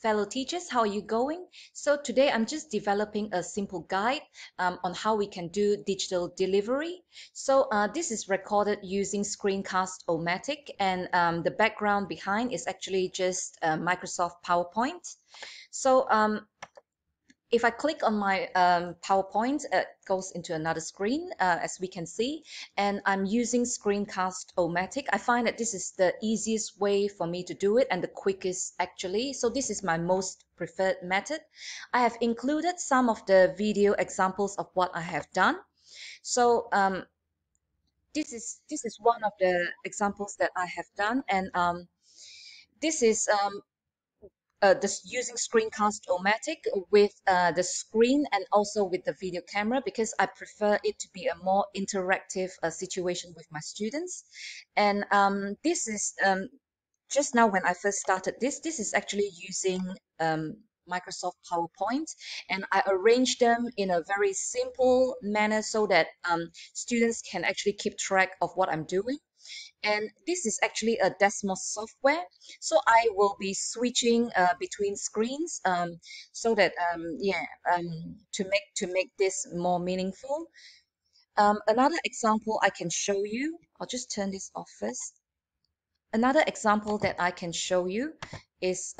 fellow teachers, how are you going? So today I'm just developing a simple guide on how we can do digital delivery. So this is recorded using Screencast-O-Matic, and the background behind is actually just Microsoft PowerPoint. So if I click on my PowerPoint, it goes into another screen, as we can see, and I'm using Screencast-O-Matic. I find that this is the easiest way for me to do it and the quickest actually. So this is my most preferred method. I have included some of the video examples of what I have done. So this is one of the examples that I have done, and this is using Screencast-O-Matic with the screen and also with the video camera, because I prefer it to be a more interactive situation with my students. And this is just now when I first started this is actually using Microsoft PowerPoint, and I arranged them in a very simple manner so that students can actually keep track of what I'm doing. And this is actually a Desmos software, so I will be switching between screens so that to make this more meaningful. Another example I can show you, I'll just turn this off first. Another example that I can show you is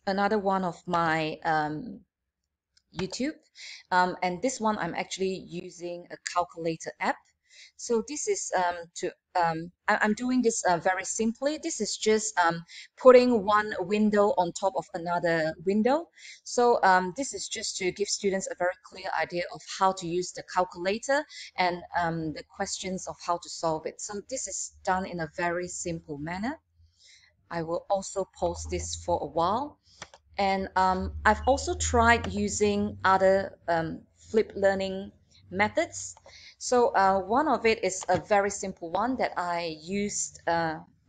another one of my YouTube, and this one I'm actually using a calculator app. So this is I'm doing this very simply. This is just putting one window on top of another window. So this is just to give students a very clear idea of how to use the calculator and the questions of how to solve it. So this is done in a very simple manner. I will also post this for a while. And I've also tried using other flipped learning methods. So one of it is a very simple one that I used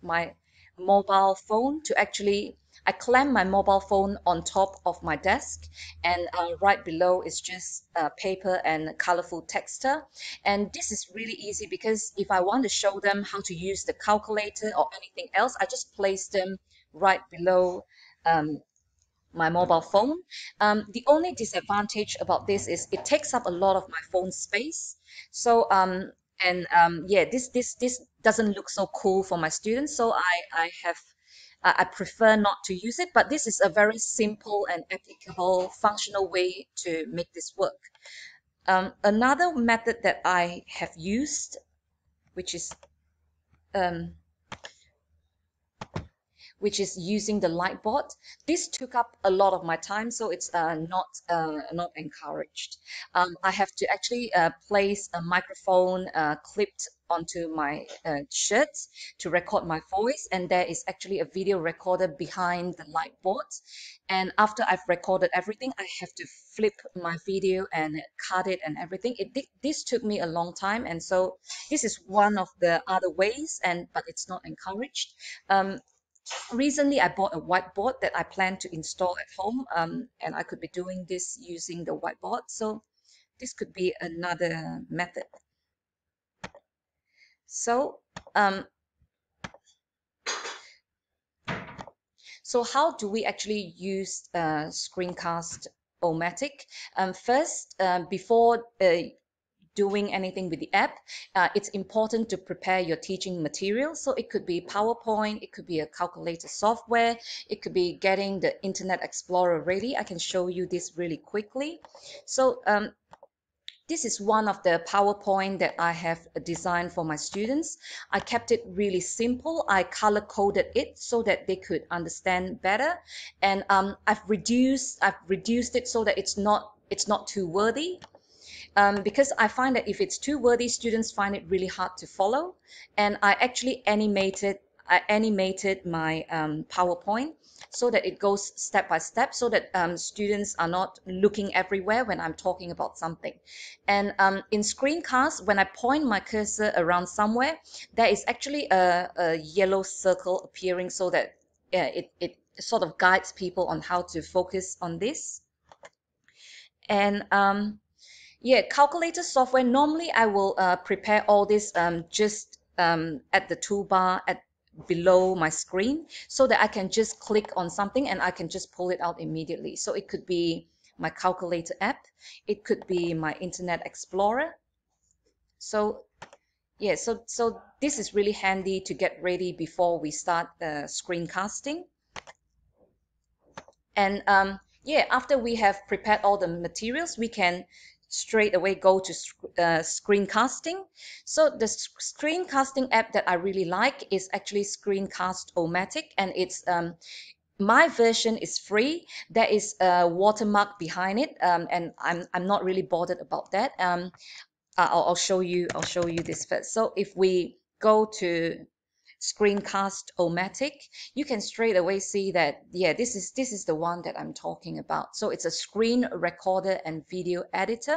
my mobile phone to actually, I clamp my mobile phone on top of my desk, and right below is just paper and colorful texture. And this is really easy because if I want to show them how to use the calculator or anything else, I just place them right below my mobile phone. The only disadvantage about this is it takes up a lot of my phone space. So yeah, this doesn't look so cool for my students. So I prefer not to use it. But this is a very simple and applicable, functional way to make this work. Another method that I have used, um, which is using the light board. This took up a lot of my time, so it's not encouraged. I have to actually place a microphone clipped onto my shirt to record my voice, and there is actually a video recorder behind the light board. And after I've recorded everything, I have to flip my video and cut it and everything. This took me a long time, and so this is one of the other ways, but it's not encouraged. Recently, I bought a whiteboard that I plan to install at home, and I could be doing this using the whiteboard. So this could be another method. So, so how do we actually use Screencast-O-Matic? First, before doing anything with the app, it's important to prepare your teaching material. So it could be PowerPoint, it could be a calculator software, it could be getting the Internet Explorer ready. I can show you this really quickly. So this is one of the PowerPoint that I have designed for my students. I kept it really simple. I color coded it so that they could understand better, and I've reduced it so that it's not too wordy. Because I find that if it's too wordy, students find it really hard to follow. And I actually animated my PowerPoint so that it goes step by step, so that students are not looking everywhere when I'm talking about something. And in Screencast, when I point my cursor around somewhere, there is actually a yellow circle appearing, so that it sort of guides people on how to focus on this. And yeah, calculator software, normally I will prepare all this just at the toolbar below my screen so that I can just click on something and I can just pull it out immediately. So it could be my calculator app, it could be my Internet Explorer. So yeah, so this is really handy to get ready before we start screencasting. And yeah, after we have prepared all the materials, we can straight away go to screencasting. So the screencasting app that I really like is actually Screencast-O-Matic, and it's my version is free. There is a watermark behind it, and I'm not really bothered about that. I'll show you. I'll show you this first. So if we go to Screencast-O-Matic, you can straight away see that, yeah, this is the one that I'm talking about. So it's a screen recorder and video editor.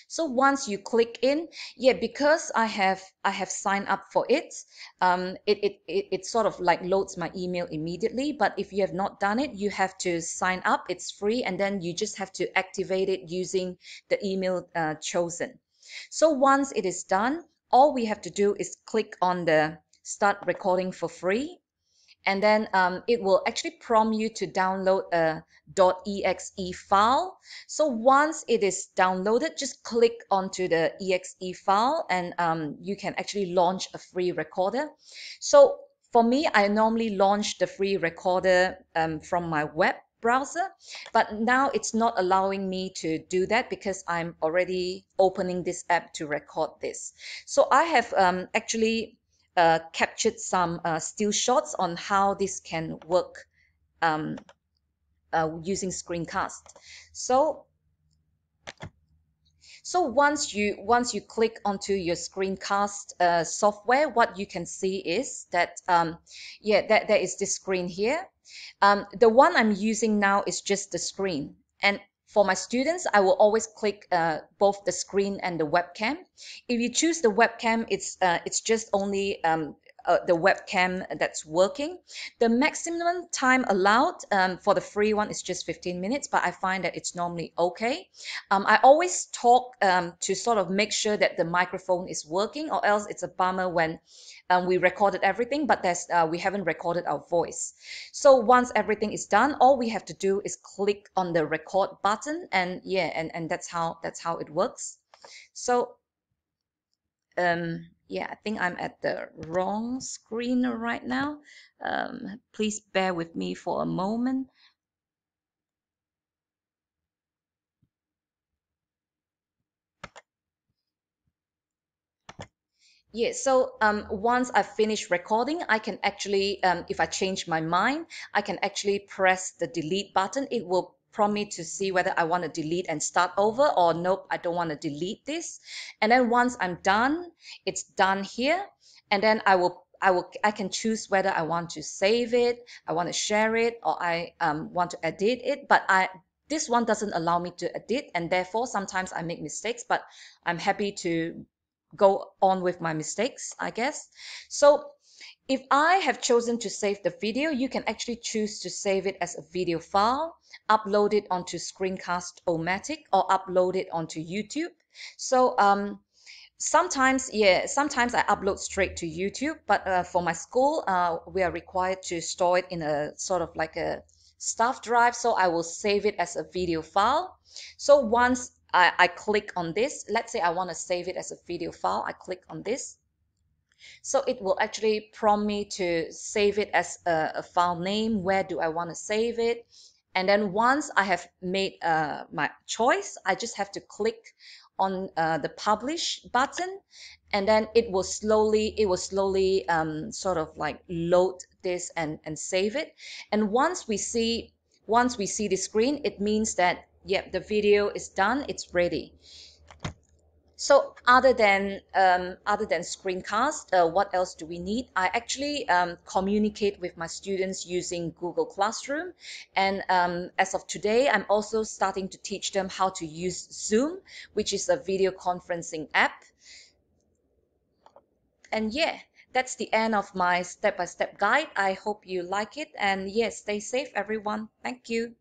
So once you click in, yeah, because I have signed up for it, it sort of like loads my email immediately. But if you have not done it, you have to sign up. It's free, and then you just have to activate it using the email chosen. So once it is done, all we have to do is click on the start recording for free, and then it will actually prompt you to download a .exe file. So once it is downloaded, just click onto the exe file, and you can actually launch a free recorder. So for me, I normally launch the free recorder from my web browser, but now it's not allowing me to do that because I'm already opening this app to record this. So I have actually captured some still shots on how this can work using screencast. So once you click onto your screencast software, what you can see is that yeah, that there is this screen here. The one I'm using now is just the screen, and for my students, I will always click both the screen and the webcam. If you choose the webcam, it's just only the webcam that's working. The maximum time allowed for the free one is just 15 minutes, but I find that it's normally okay. I always talk to sort of make sure that the microphone is working, or else it's a bummer when we recorded everything, but we haven't recorded our voice. So once everything is done, all we have to do is click on the record button, and yeah, and that's how it works. So yeah, I think I'm at the wrong screen right now. Please bear with me for a moment. Yeah, so once I finish recording, I can actually, if I change my mind, I can actually press the delete button. It will prompt me to see whether I want to delete and start over, or nope, I don't want to delete this. And then once I'm done, it's done here. And then I can choose whether I want to save it, I want to share it, or I want to edit it. But this one doesn't allow me to edit, and therefore sometimes I make mistakes, but I'm happy to go on with my mistakes, I guess. So if I have chosen to save the video, you can actually choose to save it as a video file, upload it onto Screencast-O-Matic, or upload it onto YouTube. So sometimes, yeah, sometimes I upload straight to YouTube, but for my school, we are required to store it in a sort of like a staff drive, so I will save it as a video file. So once I click on this, let's say I want to save it as a video file, I click on this. So it will actually prompt me to save it as a file name. Where do I want to save it? And then once I have made my choice, I just have to click on the publish button, and then it will slowly sort of like load this and save it. And once we see the screen, it means that, yeah, the video is done, it's ready. So other than screencast, what else do we need? I actually communicate with my students using Google Classroom, and as of today, I'm also starting to teach them how to use Zoom, which is a video conferencing app. And yeah, that's the end of my step-by-step guide. I hope you like it, and yes, stay safe, everyone. Thank you.